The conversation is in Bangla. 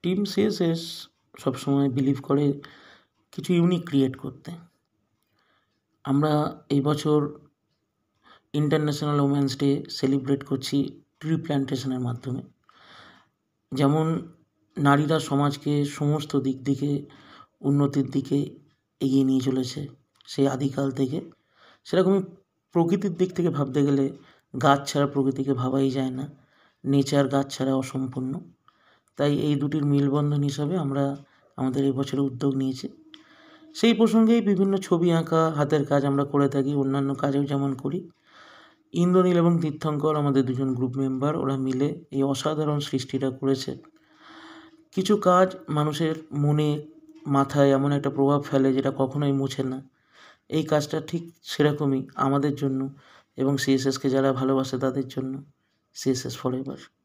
টিম সিএসএস সবসময় বিলিভ করে কিছু ইউনিক ক্রিয়েট করতে। আমরা এই বছর ইন্টারন্যাশনাল ওমেন্স ডে সেলিব্রেট করছি ট্রি প্ল্যান্টেশনের মাধ্যমে। যেমন নারীরা সমাজকে সমস্ত দিক থেকে উন্নতির দিকে এগিয়ে নিয়ে চলেছে সেই আদিকাল থেকে, সেরকমই প্রকৃতির দিক থেকে ভাবতে গেলে গাছ ছাড়া প্রকৃতিকে ভাবাই যায় না, নেচার গাছ ছাড়া অসম্পূর্ণ। তাই এই দুটির মেলবন্ধন হিসাবে আমরা আমাদের এই বছরে উদ্যোগ নিয়েছি। সেই প্রসঙ্গেই বিভিন্ন ছবি আঁকা, হাতের কাজ আমরা করে থাকি, অন্যান্য কাজও যেমন করি। ইন্দ্রনীল এবং তীর্থঙ্কর আমাদের দুজন গ্রুপ মেম্বার, ওরা মিলে এই অসাধারণ সৃষ্টিটা করেছে। কিছু কাজ মানুষের মনে মাথায় এমন একটা প্রভাব ফেলে যেটা কখনোই মুছে না। এই কাজটা ঠিক সেরকমই আমাদের জন্য এবং সিএসএসকে যারা ভালোবাসে তাদের জন্য। CSS forever.